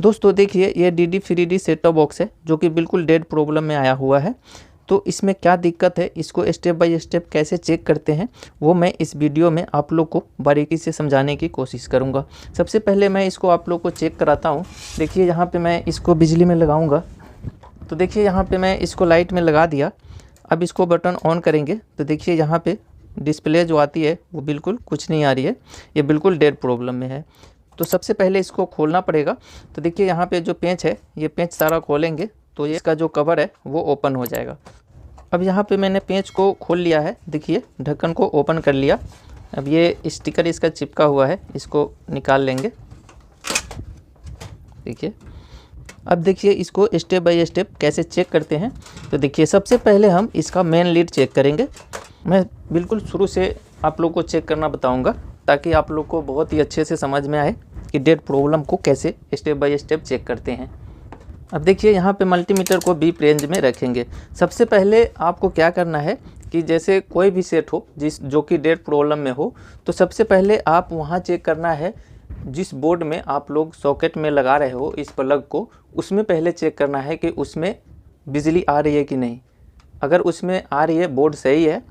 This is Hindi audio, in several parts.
दोस्तों देखिए, ये DD3D सेट टॉप बॉक्स है जो कि बिल्कुल डेड प्रॉब्लम में आया हुआ है। तो इसमें क्या दिक्कत है, इसको स्टेप बाय स्टेप कैसे चेक करते हैं वो मैं इस वीडियो में आप लोग को बारीकी से समझाने की कोशिश करूंगा। सबसे पहले मैं इसको आप लोग को चेक कराता हूं। देखिए यहाँ पे मैं इसको बिजली में लगाऊंगा। तो देखिए यहाँ पे मैं इसको लाइट में लगा दिया। अब इसको बटन ऑन करेंगे तो देखिए यहाँ पे डिस्प्ले जो आती है वो बिल्कुल कुछ नहीं आ रही है, ये बिल्कुल डेड प्रॉब्लम में है। तो सबसे पहले इसको खोलना पड़ेगा। तो देखिए यहाँ पे जो पेंच है, ये पेंच सारा खोलेंगे तो ये इसका जो कवर है वो ओपन हो जाएगा। अब यहाँ पे मैंने पेंच को खोल लिया है, देखिए ढक्कन को ओपन कर लिया। अब ये स्टिकर इसका चिपका हुआ है, इसको निकाल लेंगे। देखिए अब देखिए इसको स्टेप बाय स्टेप कैसे चेक करते हैं। तो देखिए सबसे पहले हम इसका मेन लीड चेक करेंगे। मैं बिल्कुल शुरू से आप लोग को चेक करना बताऊंगा ताकि आप लोग को बहुत ही अच्छे से समझ में आए कि डेड प्रॉब्लम को कैसे स्टेप बाय स्टेप चेक करते हैं। अब देखिए यहाँ पे मल्टीमीटर को बीप रेंज में रखेंगे। सबसे पहले आपको क्या करना है कि जैसे कोई भी सेट हो जो कि डेड प्रॉब्लम में हो, तो सबसे पहले आप वहाँ चेक करना है जिस बोर्ड में आप लोग सॉकेट में लगा रहे हो इस प्लग को, उसमें पहले चेक करना है कि उसमें बिजली आ रही है कि नहीं। अगर उसमें आ रही है, बोर्ड सही है,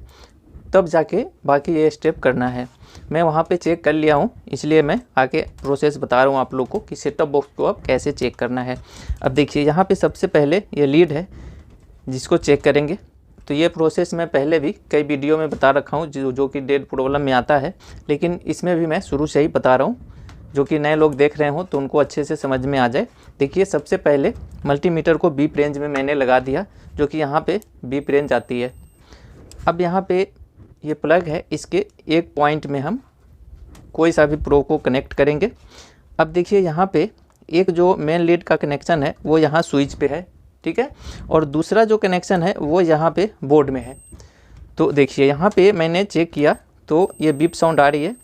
तब जाके बाकी ये स्टेप करना है। मैं वहाँ पे चेक कर लिया हूँ, इसलिए मैं आगे प्रोसेस बता रहा हूँ आप लोग को कि सेटअप बॉक्स को अब कैसे चेक करना है। अब देखिए यहाँ पे सबसे पहले ये लीड है जिसको चेक करेंगे। तो ये प्रोसेस मैं पहले भी कई वीडियो में बता रखा हूँ जो कि डेड प्रॉब्लम में आता है, लेकिन इसमें भी मैं शुरू से ही बता रहा हूँ, जो कि नए लोग देख रहे हो तो उनको अच्छे से समझ में आ जाए। देखिए सबसे पहले मल्टीमीटर को बीप रेंज में मैंने लगा दिया, जो कि यहाँ पे बीप रेंज आती है। अब यहाँ पे ये प्लग है, इसके एक पॉइंट में हम कोई सा भी प्रो को कनेक्ट करेंगे। अब देखिए यहाँ पे एक जो मेन लीड का कनेक्शन है वो यहाँ स्विच पे है, ठीक है, और दूसरा जो कनेक्शन है वो यहाँ पे बोर्ड में है। तो देखिए यहाँ पे मैंने चेक किया तो ये बीप साउंड आ रही है,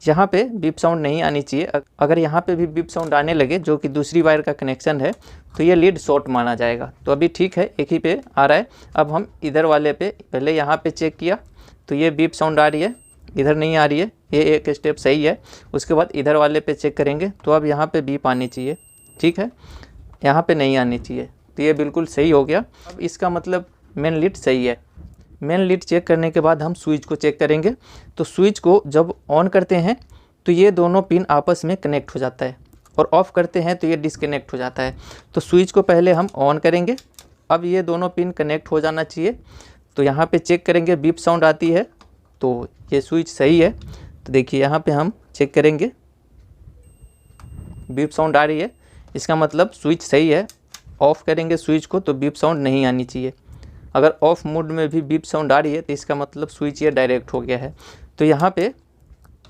यहाँ पे बीप साउंड नहीं आनी चाहिए। अगर यहाँ पे भी बीप साउंड आने लगे जो कि दूसरी वायर का कनेक्शन है तो ये लीड शॉर्ट माना जाएगा। तो अभी ठीक है, एक ही पे आ रहा है। अब हम इधर वाले पे पहले यहाँ पे चेक किया तो ये बीप साउंड आ रही है, इधर नहीं आ रही है, ये एक स्टेप सही है। उसके बाद इधर वाले पे चेक करेंगे तो अब यहाँ पे बीप आनी चाहिए, ठीक है, यहाँ पे नहीं आनी चाहिए। तो ये बिल्कुल सही हो गया। अब इसका मतलब मेन लीड सही है। मेन लीड चेक करने के बाद हम स्विच को चेक करेंगे। तो स्विच को जब ऑन करते हैं तो ये दोनों पिन आपस में कनेक्ट हो जाता है, और ऑफ़ करते हैं तो ये डिसकनेक्ट हो जाता है। तो स्विच को पहले हम ऑन करेंगे। अब ये दोनों पिन कनेक्ट हो जाना चाहिए। तो यहाँ पे चेक करेंगे, बीप साउंड आती है तो ये स्विच सही है। तो देखिए यहाँ पे हम चेक करेंगे, बीप साउंड आ रही है, इसका मतलब स्विच सही है। ऑफ़ करेंगे स्विच को तो बीप साउंड नहीं आनी चाहिए। अगर ऑफ मोड में भी बीप साउंड आ रही है तो इसका मतलब स्विच ये डायरेक्ट हो गया है। तो यहाँ पे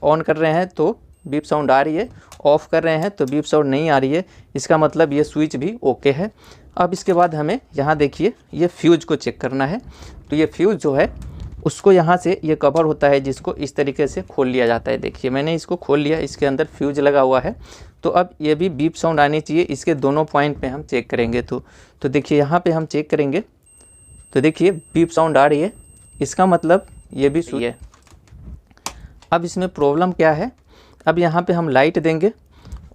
ऑन कर रहे हैं तो बीप साउंड आ रही है, ऑफ़ कर रहे हैं तो बीप साउंड नहीं आ रही है, इसका मतलब ये स्विच भी ओके है। अब इसके बाद हमें यहाँ देखिए ये फ्यूज़ को चेक करना है। तो ये फ्यूज़ जो है उसको यहाँ से ये कवर होता है जिसको इस तरीके से खोल लिया जाता है। देखिए मैंने इसको खोल लिया, इसके अंदर फ्यूज़ लगा हुआ है। तो अब ये भी बीप साउंड आनी चाहिए, इसके दोनों पॉइंट पे हम चेक करेंगे। तो देखिए यहाँ पे हम चेक करेंगे तो देखिए बीप साउंड आ रही है, इसका मतलब ये भी सही है। अब इसमें प्रॉब्लम क्या है, अब यहाँ पे हम लाइट देंगे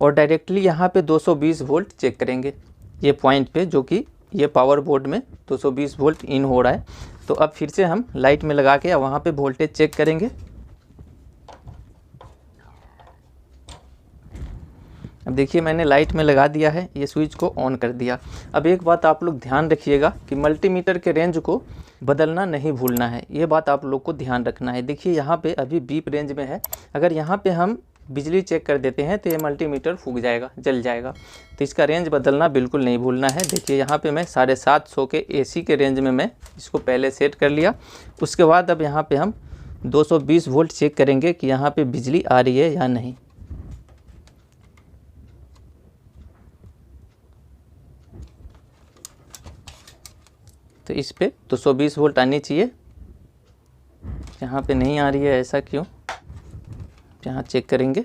और डायरेक्टली यहाँ पे 220 वोल्ट चेक करेंगे ये पॉइंट पे, जो कि ये पावर बोर्ड में 220 वोल्ट इन हो रहा है। तो अब फिर से हम लाइट में लगा के वहाँ पे वोल्टेज चेक करेंगे। अब देखिए मैंने लाइट में लगा दिया है, ये स्विच को ऑन कर दिया। अब एक बात आप लोग ध्यान रखिएगा कि मल्टीमीटर के रेंज को बदलना नहीं भूलना है, ये बात आप लोग को ध्यान रखना है। देखिए यहाँ पे अभी बीप रेंज में है, अगर यहाँ पे हम बिजली चेक कर देते हैं तो ये मल्टीमीटर फूक जाएगा, जल जाएगा। तो इसका रेंज बदलना बिल्कुल नहीं भूलना है। देखिए यहाँ पे मैं 750 के AC के रेंज में मैं इसको पहले सेट कर लिया। उसके बाद अब यहाँ पे हम 220 वोल्ट चेक करेंगे कि यहाँ पे बिजली आ रही है या नहीं। तो इस पे 220 वोल्ट आनी चाहिए, यहाँ पे नहीं आ रही है, ऐसा क्यों, यहाँ चेक करेंगे।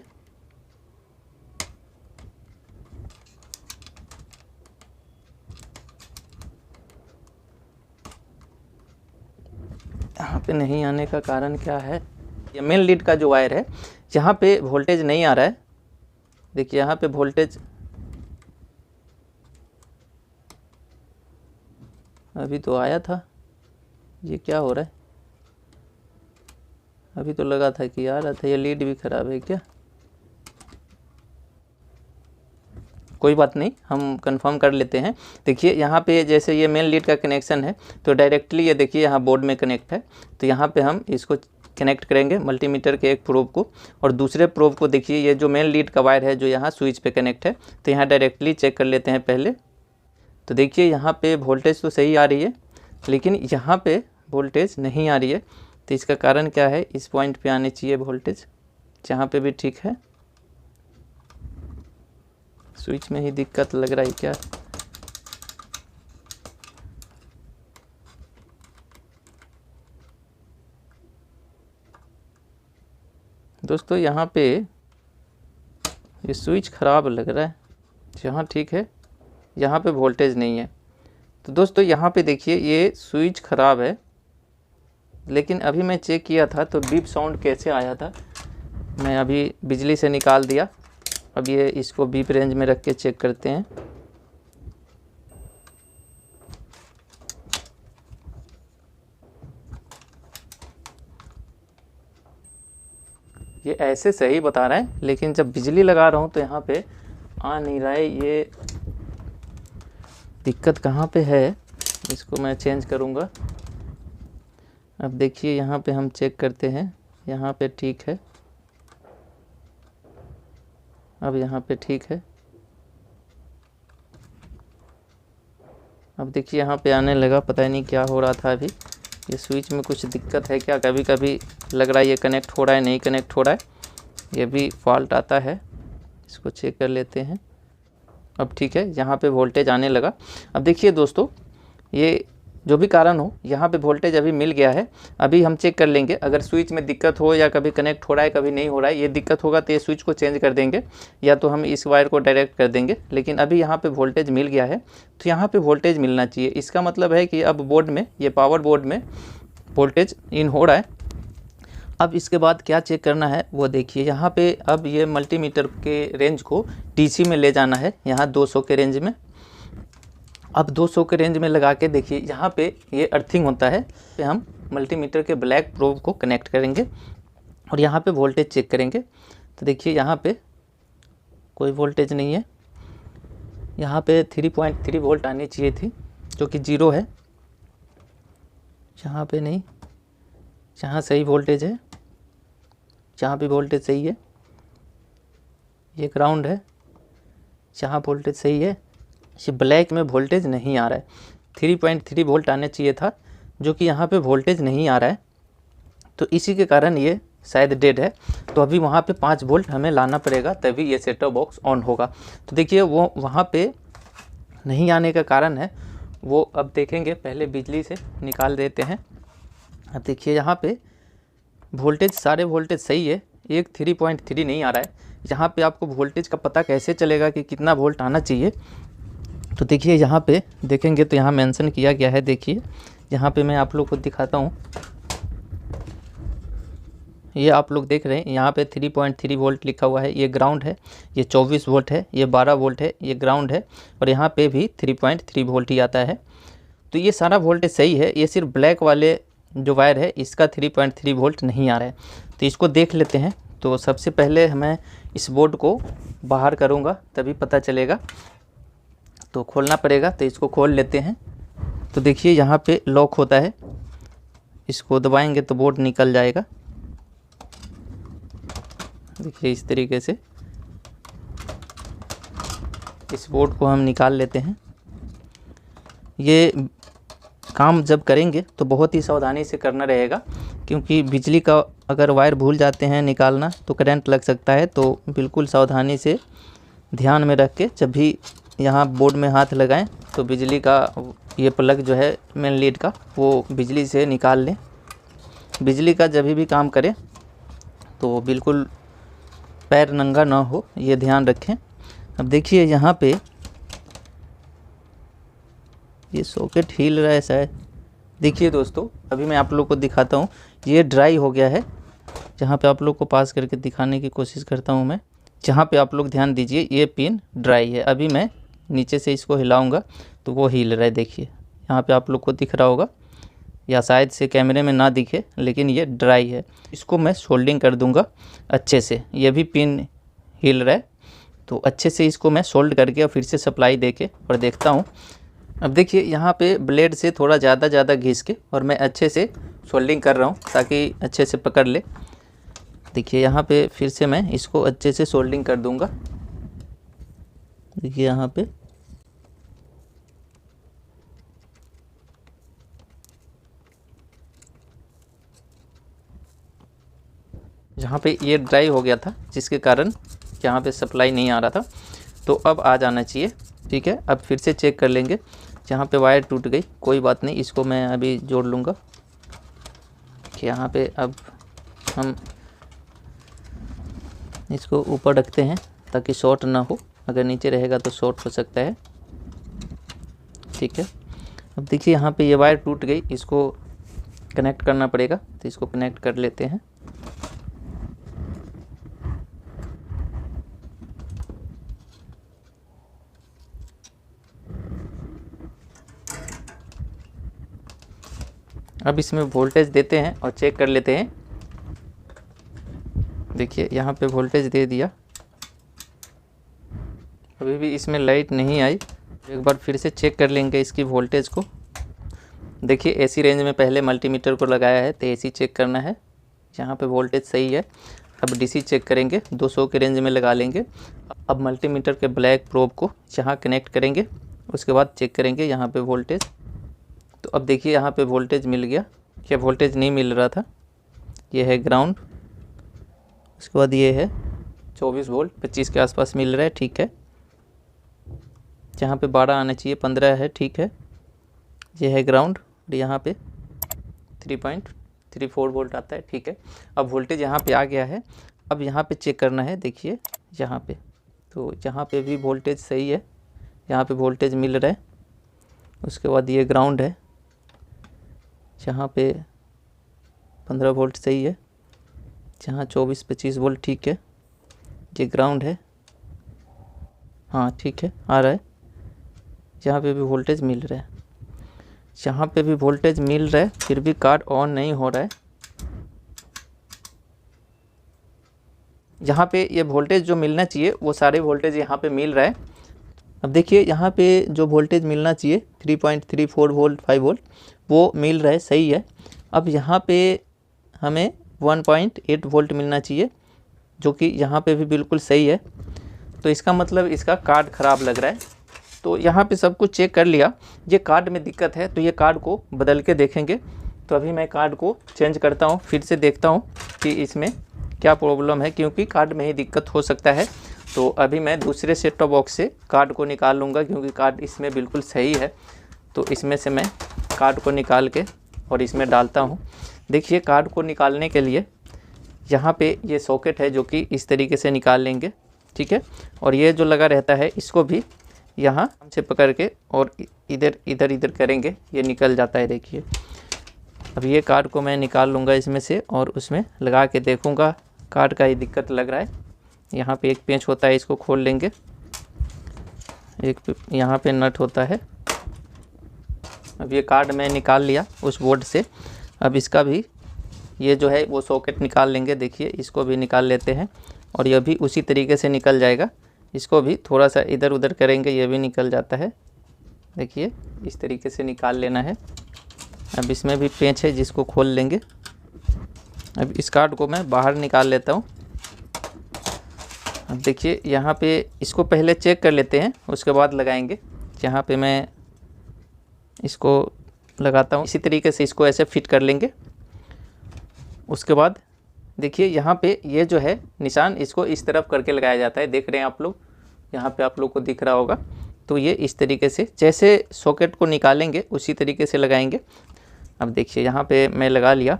यहाँ पे नहीं आने का कारण क्या है, ये मेन लीड का जो वायर है यहाँ पे वोल्टेज नहीं आ रहा है। देखिए यहाँ पे वोल्टेज अभी तो आया था, ये क्या हो रहा है? अभी तो लगा था कि आ रहा था। ये लीड भी ख़राब है क्या? कोई बात नहीं, हम कंफर्म कर लेते हैं। देखिए यहाँ पे जैसे ये मेन लीड का कनेक्शन है तो डायरेक्टली ये देखिए यहाँ बोर्ड में कनेक्ट है। तो यहाँ पे हम इसको कनेक्ट करेंगे मल्टीमीटर के एक प्रोब को, और दूसरे प्रोब को देखिए ये जो मेन लीड का वायर है जो यहाँ स्विच पे कनेक्ट है, तो यहाँ डायरेक्टली चेक कर लेते हैं पहले। तो देखिए यहाँ पे वोल्टेज तो सही आ रही है, लेकिन यहाँ पे वोल्टेज नहीं आ रही है। तो इसका कारण क्या है? इस पॉइंट पे आनी चाहिए वोल्टेज, जहाँ पे भी ठीक है। स्विच में ही दिक्कत लग रहा है क्या? दोस्तों यहाँ पे ये स्विच ख़राब लग रहा है, जहाँ ठीक है यहाँ पे वोल्टेज नहीं है। तो दोस्तों यहाँ पे देखिए ये स्विच ख़राब है, लेकिन अभी मैं चेक किया था तो बीप साउंड कैसे आया था, मैं अभी बिजली से निकाल दिया। अब ये इसको बीप रेंज में रख के चेक करते हैं। ये ऐसे सही बता रहा है, लेकिन जब बिजली लगा रहा हूँ तो यहाँ पे आ नहीं रहा है। ये दिक्कत कहाँ पे है? इसको मैं चेंज करूँगा। अब देखिए यहाँ पे हम चेक करते हैं, यहाँ पे ठीक है। अब यहाँ पे ठीक है। अब देखिए यहाँ पे आने लगा, पता नहीं क्या हो रहा था। अभी ये स्विच में कुछ दिक्कत है क्या? कभी कभी लग रहा है ये कनेक्ट हो रहा है, नहीं कनेक्ट हो रहा है, ये भी फॉल्ट आता है। इसको चेक कर लेते हैं। अब ठीक है, यहाँ पे वोल्टेज आने लगा। अब देखिए दोस्तों, ये जो भी कारण हो, यहाँ पे वोल्टेज अभी मिल गया है। अभी हम चेक कर लेंगे, अगर स्विच में दिक्कत हो या कभी कनेक्ट हो रहा है कभी नहीं हो रहा है, ये दिक्कत होगा तो ये स्विच को चेंज कर देंगे, या तो हम इस वायर को डायरेक्ट कर देंगे। लेकिन अभी यहाँ पे वोल्टेज मिल गया है, तो यहाँ पे वोल्टेज मिलना चाहिए। इसका मतलब है कि अब बोर्ड में, ये पावर बोर्ड में वोल्टेज इन हो रहा है। अब इसके बाद क्या चेक करना है वो देखिए। यहाँ पे अब ये मल्टीमीटर के रेंज को DC में ले जाना है, यहाँ 200 के रेंज में। अब 200 के रेंज में लगा के देखिए, यहाँ पे ये अर्थिंग होता है। पे हम मल्टीमीटर के ब्लैक प्रोब को कनेक्ट करेंगे और यहाँ पे वोल्टेज चेक करेंगे। तो देखिए यहाँ पे कोई वोल्टेज नहीं है। यहाँ पे 3.3 वोल्ट आनी चाहिए थी, जो कि 0 है। यहाँ पे नहीं, जहाँ सही वोल्टेज है, जहाँ भी वोल्टेज सही है। ये ग्राउंड है, जहाँ वोल्टेज सही है। ये ब्लैक में वोल्टेज नहीं आ रहा है। 3.3 वोल्ट आने चाहिए था, जो कि यहाँ पे वोल्टेज नहीं आ रहा है। तो इसी के कारण ये शायद डेड है। तो अभी वहाँ पे 5 वोल्ट हमें लाना पड़ेगा, तभी ये सेट टॉप बॉक्स ऑन होगा। तो देखिए वो वहाँ पे नहीं आने का कारण है वो अब देखेंगे। पहले बिजली से निकाल देते हैं। अब देखिए यहाँ पे वोल्टेज, सारे वोल्टेज सही है, एक 3.3 नहीं आ रहा है। यहाँ पे आपको वोल्टेज का पता कैसे चलेगा कि कितना वोल्ट आना चाहिए? तो देखिए यहाँ पे देखेंगे तो यहाँ मेंशन किया गया है। देखिए यहाँ पे मैं आप लोग को दिखाता हूँ। ये आप लोग देख रहे हैं, यहाँ पे 3.3 वोल्ट लिखा हुआ है। ये ग्राउंड है, ये 24 वोल्ट है, ये 12 वोल्ट है, ये ग्राउंड है, और यहाँ पे भी 3.3 वोल्ट ही आता है। तो ये सारा वोल्टेज सही है। ये सिर्फ ब्लैक वाले जो वायर है इसका 3.3 वोल्ट नहीं आ रहा है। तो इसको देख लेते हैं। तो सबसे पहले मैं इस बोर्ड को बाहर करूँगा, तभी पता चलेगा। तो खोलना पड़ेगा, तो इसको खोल लेते हैं। तो देखिए यहाँ पे लॉक होता है, इसको दबाएंगे तो बोर्ड निकल जाएगा। देखिए इस तरीके से इस बोर्ड को हम निकाल लेते हैं। ये काम जब करेंगे तो बहुत ही सावधानी से करना रहेगा, क्योंकि बिजली का अगर वायर भूल जाते हैं निकालना तो करंट लग सकता है। तो बिल्कुल सावधानी से ध्यान में रख के जब भी यहाँ बोर्ड में हाथ लगाएं तो बिजली का ये प्लग जो है मेन लीड का, वो बिजली से निकाल लें। बिजली का जब भी काम करें तो बिल्कुल पैर नंगा ना हो, ये ध्यान रखें। अब देखिए यहाँ पे ये सॉकेट हिल रहा है शायद। देखिए दोस्तों, अभी मैं आप लोग को दिखाता हूँ। ये ड्राई हो गया है, जहाँ पे आप लोग को पास करके दिखाने की कोशिश करता हूँ मैं। जहाँ पे आप लोग ध्यान दीजिए, ये पिन ड्राई है। अभी मैं नीचे से इसको हिलाऊंगा तो वो हिल रहा है। देखिए यहाँ पे आप लोग को दिख रहा होगा, या शायद से कैमरे में ना दिखे, लेकिन ये ड्राई है। इसको मैं सोल्डिंग कर दूंगा अच्छे से। ये भी पिन हिल रहा है, तो अच्छे से इसको मैं सोल्ड करके और फिर से सप्लाई देके और देखता हूँ। अब देखिए यहाँ पे ब्लेड से थोड़ा ज़्यादा घिस के और मैं अच्छे से सोल्डिंग कर रहा हूँ ताकि अच्छे से पकड़ ले। देखिए यहाँ पे फिर से मैं इसको अच्छे से सोल्डिंग कर दूंगा। देखिए यहाँ पे यहाँ पे ये ड्राई हो गया था, जिसके कारण यहाँ पे सप्लाई नहीं आ रहा था, तो अब आ जाना चाहिए। ठीक है, अब फिर से चेक कर लेंगे। यहाँ पे वायर टूट गई, कोई बात नहीं, इसको मैं अभी जोड़ लूँगा। यहाँ पे अब हम इसको ऊपर रखते हैं ताकि शॉर्ट ना हो, अगर नीचे रहेगा तो शॉर्ट हो सकता है। ठीक है, अब देखिए यहाँ पे ये वायर टूट गई, इसको कनेक्ट करना पड़ेगा, तो इसको कनेक्ट कर लेते हैं। अब इसमें वोल्टेज देते हैं और चेक कर लेते हैं। देखिए यहाँ पे वोल्टेज दे दिया, अभी भी इसमें लाइट नहीं आई। एक बार फिर से चेक कर लेंगे इसकी वोल्टेज को। देखिए एसी रेंज में पहले मल्टीमीटर को लगाया है, तो एसी चेक करना है। यहाँ पे वोल्टेज सही है। अब डीसी चेक करेंगे, 200 के रेंज में लगा लेंगे। अब मल्टीमीटर के ब्लैक प्रोब को यहाँ कनेक्ट करेंगे, उसके बाद चेक करेंगे यहाँ पे वोल्टेज। तो अब देखिए यहाँ पे वोल्टेज मिल गया। क्या वोल्टेज नहीं मिल रहा था, ये है ग्राउंड, उसके बाद ये है 24 वोल्ट, 25 के आसपास मिल रहा है। ठीक है, जहाँ पे 12 आना चाहिए 15 है। ठीक है, ये है ग्राउंड और यहाँ पे 3.34 वोल्ट आता है। ठीक है, अब वोल्टेज यहाँ पे आ गया है। अब यहाँ पे चेक करना है। देखिए यहाँ पे, तो यहाँ पे भी वोल्टेज सही है, यहाँ पे वोल्टेज मिल रहा है। उसके बाद ये ग्राउंड है, जहाँ पे 15 वोल्ट सही है, जहाँ 24-25 वोल्ट। ठीक है, ये ग्राउंड है, हाँ ठीक है, आ रहा है। यहाँ पे भी वोल्टेज मिल रहा है, यहाँ पे भी वोल्टेज मिल रहा है, फिर भी कार्ड ऑन नहीं हो रहा है। यहाँ पे ये वोल्टेज जो मिलना चाहिए वो सारे वोल्टेज यहाँ पे मिल रहा है। अब देखिए यहाँ पे जो वोल्टेज मिलना चाहिए 3.34 वोल्ट 5 वोल्ट वो मिल रहा है, सही है। अब यहाँ पे हमें 1.8 वोल्ट मिलना चाहिए, जो कि यहाँ पे भी बिल्कुल सही है। तो इसका मतलब इसका कार्ड ख़राब लग रहा है। तो यहाँ पे सब कुछ चेक कर लिया, ये कार्ड में दिक्कत है, तो ये कार्ड को बदल के देखेंगे। तो अभी मैं कार्ड को चेंज करता हूँ, फिर से देखता हूँ कि इसमें क्या प्रॉब्लम है, क्योंकि कार्ड में ही दिक्कत हो सकता है। तो अभी मैं दूसरे सेट टॉप बॉक्स से कार्ड को निकाल लूँगा, क्योंकि कार्ड इसमें बिल्कुल सही है। तो इसमें से मैं कार्ड को निकाल के और इसमें डालता हूँ। देखिए कार्ड को निकालने के लिए यहाँ पे ये सॉकेट है, जो कि इस तरीके से निकाल लेंगे। ठीक है, और ये जो लगा रहता है इसको भी यहाँ से पकड़ के और इधर इधर इधर करेंगे, ये निकल जाता है। देखिए अब ये कार्ड को मैं निकाल लूँगा इसमें से और उसमें लगा के देखूँगा। कार्ड का ही दिक्कत लग रहा है। यहाँ पे एक पेंच होता है, इसको खोल लेंगे। एक यहाँ पे नट होता है। अब ये कार्ड मैं निकाल लिया उस बोर्ड से। अब इसका भी ये जो है वो सॉकेट निकाल लेंगे। देखिए इसको भी निकाल लेते हैं और यह भी उसी तरीके से निकल जाएगा। इसको भी थोड़ा सा इधर उधर करेंगे, ये भी निकल जाता है। देखिए इस तरीके से निकाल लेना है। अब इसमें भी पेंच है, जिसको खोल लेंगे। अब इस कार्ड को मैं बाहर निकाल लेता हूँ। अब देखिए यहाँ पे इसको पहले चेक कर लेते हैं, उसके बाद लगाएंगे। यहाँ पे मैं इसको लगाता हूँ, इसी तरीके से इसको ऐसे फिट कर लेंगे। उसके बाद देखिए यहाँ पे ये जो है निशान, इसको इस तरफ करके लगाया जाता है। देख रहे हैं आप लोग, यहाँ पे आप लोग को दिख रहा होगा। तो ये इस तरीके से जैसे सॉकेट को निकालेंगे उसी तरीके से लगाएंगे। अब देखिए यहाँ पे मैं लगा लिया।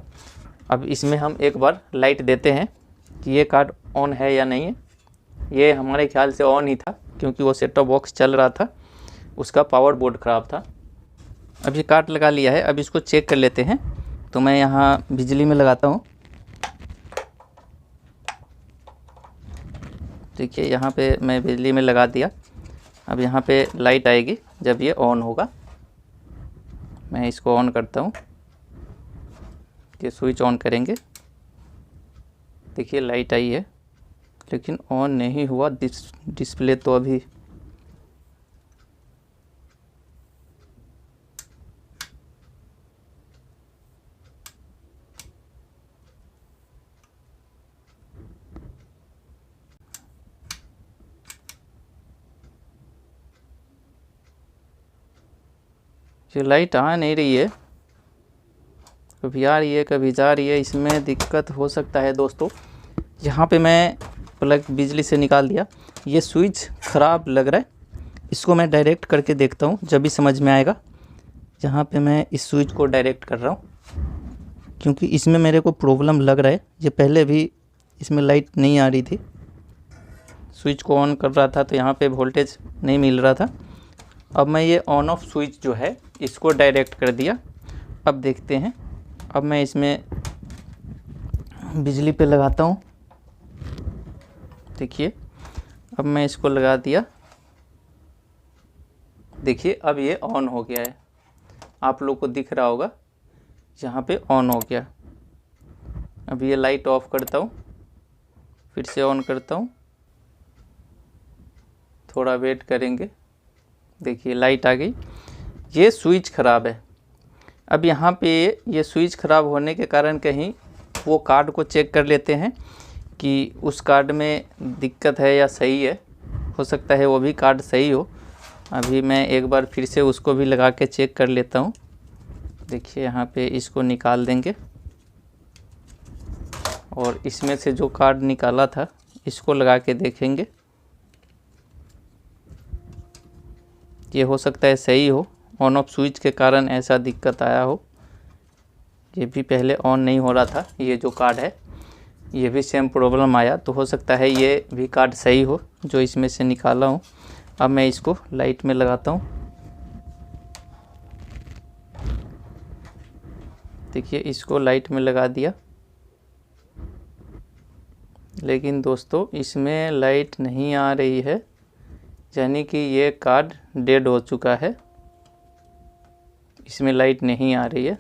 अब इसमें हम एक बार लाइट देते हैं कि ये कार्ड ऑन है या नहीं है। ये हमारे ख्याल से ऑन ही था, क्योंकि वो सेट टॉप बॉक्स चल रहा था, उसका पावर बोर्ड ख़राब था। अब ये कार्ड लगा लिया है, अब इसको चेक कर लेते हैं। तो मैं यहाँ बिजली में लगाता हूँ। देखिए यहाँ पे मैं बिजली में लगा दिया। अब यहाँ पे लाइट आएगी जब ये ऑन होगा। मैं इसको ऑन करता हूँ। ये स्विच ऑन करेंगे, देखिए लाइट आई है, लेकिन ऑन नहीं हुआ डिस्प्ले तो अभी। ये लाइट आ नहीं रही है, कभी आ रही है कभी जा रही है, इसमें दिक्कत हो सकता है दोस्तों। यहाँ पे मैं प्लग बिजली से निकाल दिया, ये स्विच ख़राब लग रहा है, इसको मैं डायरेक्ट करके देखता हूँ जब भी समझ में आएगा। यहाँ पे मैं इस स्विच को डायरेक्ट कर रहा हूँ क्योंकि इसमें मेरे को प्रॉब्लम लग रहा है। ये पहले भी इसमें लाइट नहीं आ रही थी, स्विच को ऑन कर रहा था तो यहाँ पे वोल्टेज नहीं मिल रहा था। अब मैं ये ऑन ऑफ स्विच जो है इसको डायरेक्ट कर दिया। अब देखते हैं, अब मैं इसमें बिजली पे लगाता हूँ। देखिए अब मैं इसको लगा दिया, देखिए अब ये ऑन हो गया है, आप लोग को दिख रहा होगा यहाँ पे ऑन हो गया। अब ये लाइट ऑफ करता हूँ, फिर से ऑन करता हूँ, थोड़ा वेट करेंगे। देखिए लाइट आ गई। ये स्विच ख़राब है। अब यहाँ पे ये स्विच ख़राब होने के कारण कहीं वो कार्ड को चेक कर लेते हैं कि उस कार्ड में दिक्कत है या सही है, हो सकता है वो भी कार्ड सही हो। अभी मैं एक बार फिर से उसको भी लगा के चेक कर लेता हूँ। देखिए यहाँ पे इसको निकाल देंगे और इसमें से जो कार्ड निकाला था इसको लगा के देखेंगे। ये हो सकता है सही हो, ऑन ऑफ स्विच के कारण ऐसा दिक्कत आया हो। ये भी पहले ऑन नहीं हो रहा था, ये जो कार्ड है ये भी सेम प्रॉब्लम आया, तो हो सकता है ये भी कार्ड सही हो जो इसमें से निकाला हूँ। अब मैं इसको लाइट में लगाता हूँ। देखिए इसको लाइट में लगा दिया, लेकिन दोस्तों इसमें लाइट नहीं आ रही है, यानी कि ये कार्ड डेड हो चुका है, इसमें लाइट नहीं आ रही है।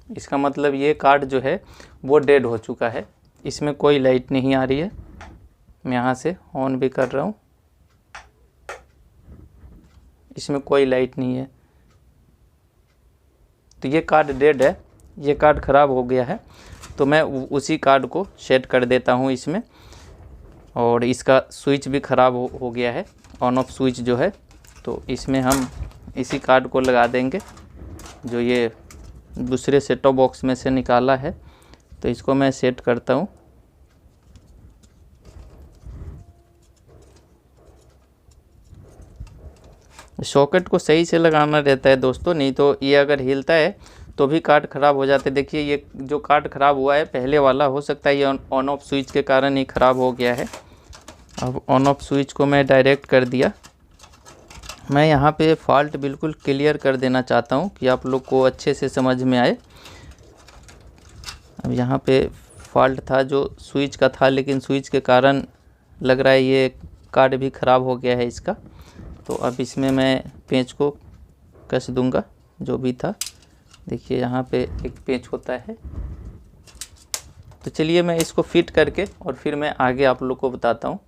इसका मतलब ये कार्ड जो है वो डेड हो चुका है, इसमें कोई लाइट नहीं आ रही है। मैं यहाँ से ऑन भी कर रहा हूँ, इसमें कोई लाइट नहीं है, तो ये कार्ड डेड है, ये कार्ड ख़राब हो गया है। तो मैं उसी कार्ड को सेट कर देता हूँ इसमें। और इसका स्विच भी ख़राब हो गया है, ऑन ऑफ स्विच जो है, तो इसमें हम इसी कार्ड को लगा देंगे जो ये दूसरे सेट टॉप बॉक्स में से निकाला है। तो इसको मैं सेट करता हूँ। सॉकेट को सही से लगाना रहता है दोस्तों, नहीं तो ये अगर हिलता है तो भी कार्ड ख़राब हो जाते हैं। देखिए ये जो कार्ड ख़राब हुआ है पहले वाला, हो सकता है ये ऑन ऑफ स्विच के कारण ही ख़राब हो गया है। अब ऑन ऑफ स्विच को मैं डायरेक्ट कर दिया। मैं यहाँ पे फॉल्ट बिल्कुल क्लियर कर देना चाहता हूँ कि आप लोग को अच्छे से समझ में आए। अब यहाँ पे फॉल्ट था जो स्विच का था, लेकिन स्विच के कारण लग रहा है ये कार्ड भी ख़राब हो गया है इसका। तो अब इसमें मैं पेंच को कस दूंगा जो भी था। देखिए यहाँ पे एक पेंच होता है, तो चलिए मैं इसको फिट करके और फिर मैं आगे आप लोग को बताता हूँ।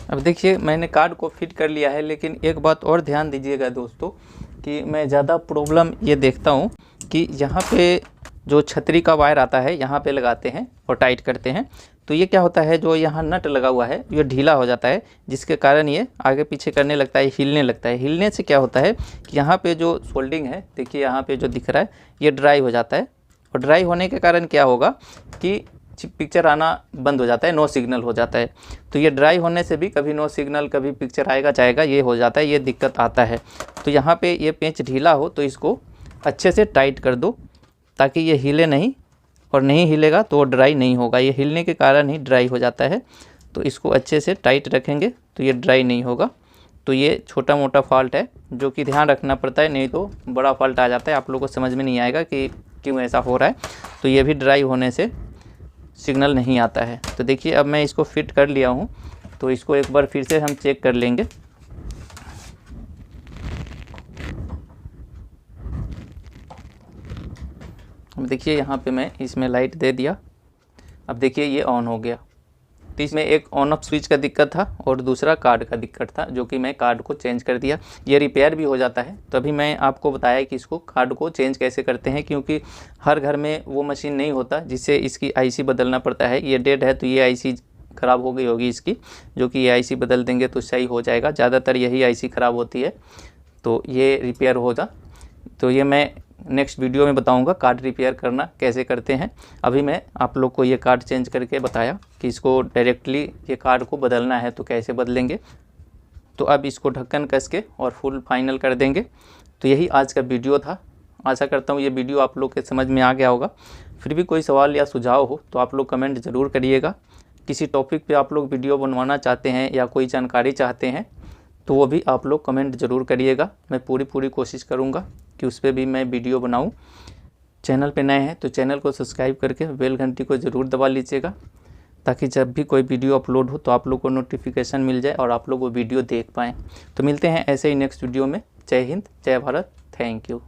अब देखिए मैंने कार्ड को फिट कर लिया है, लेकिन एक बात और ध्यान दीजिएगा दोस्तों कि मैं ज़्यादा प्रॉब्लम ये देखता हूँ कि यहाँ पे जो छतरी का वायर आता है यहाँ पे लगाते हैं और टाइट करते हैं, तो ये क्या होता है, जो यहाँ नट लगा हुआ है ये ढीला हो जाता है, जिसके कारण ये आगे पीछे करने लगता है, हिलने लगता है। हिलने से क्या होता है कि यहाँ पे जो सोल्डिंग है, देखिए यहाँ पे जो दिख रहा है ये ड्राई हो जाता है, और ड्राई होने के कारण क्या होगा कि पिक्चर आना बंद हो जाता है, नो सिग्नल हो जाता है। तो ये ड्राई होने से भी कभी नो सिग्नल, कभी पिक्चर आएगा जाएगा, ये हो जाता है, ये दिक्कत आता है। तो यहाँ पे ये पेंच ढीला हो तो इसको अच्छे से टाइट कर दो ताकि ये हिले नहीं, और नहीं हिलेगा तो ड्राई नहीं होगा, ये हिलने के कारण ही ड्राई हो जाता है। तो इसको अच्छे से टाइट रखेंगे तो ये ड्राई नहीं होगा। तो ये छोटा मोटा फॉल्ट है जो कि ध्यान रखना पड़ता है, नहीं तो बड़ा फॉल्ट आ जाता है, आप लोगों को समझ में नहीं आएगा कि क्यों ऐसा हो रहा है। तो ये भी ड्राई होने से सिग्नल नहीं आता है। तो देखिए अब मैं इसको फिट कर लिया हूँ, तो इसको एक बार फिर से हम चेक कर लेंगे। अब देखिए यहाँ पे मैं इसमें लाइट दे दिया, अब देखिए ये ऑन हो गया। तो इसमें एक ऑन ऑफ स्विच का दिक्कत था और दूसरा कार्ड का दिक्कत था, जो कि मैं कार्ड को चेंज कर दिया। ये रिपेयर भी हो जाता है। तो अभी मैं आपको बताया कि इसको कार्ड को चेंज कैसे करते हैं, क्योंकि हर घर में वो मशीन नहीं होता जिससे इसकी आईसी बदलना पड़ता है। ये डेड है तो ये आईसी ख़राब हो गई होगी इसकी, जो कि ये आईसी बदल देंगे तो सही हो जाएगा। ज़्यादातर यही आईसी ख़राब होती है, तो ये रिपेयर होगा। तो ये मैं नेक्स्ट वीडियो में बताऊंगा कार्ड रिपेयर करना कैसे करते हैं। अभी मैं आप लोग को ये कार्ड चेंज करके बताया कि इसको डायरेक्टली ये कार्ड को बदलना है तो कैसे बदलेंगे। तो अब इसको ढक्कन कस के और फुल फाइनल कर देंगे। तो यही आज का वीडियो था। आशा करता हूँ ये वीडियो आप लोग के समझ में आ गया होगा। फिर भी कोई सवाल या सुझाव हो तो आप लोग कमेंट ज़रूर करिएगा। किसी टॉपिक पे आप लोग वीडियो बनवाना चाहते हैं या कोई जानकारी चाहते हैं तो वो भी आप लोग कमेंट ज़रूर करिएगा। मैं पूरी कोशिश करूँगा कि उस पर भी मैं वीडियो बनाऊँ। चैनल पे नए हैं तो चैनल को सब्सक्राइब करके बेल घंटी को ज़रूर दबा लीजिएगा, ताकि जब भी कोई वीडियो अपलोड हो तो आप लोग को नोटिफिकेशन मिल जाए और आप लोग वो वीडियो देख पाएँ। तो मिलते हैं ऐसे ही नेक्स्ट वीडियो में। जय हिंद, जय भारत, थैंक यू।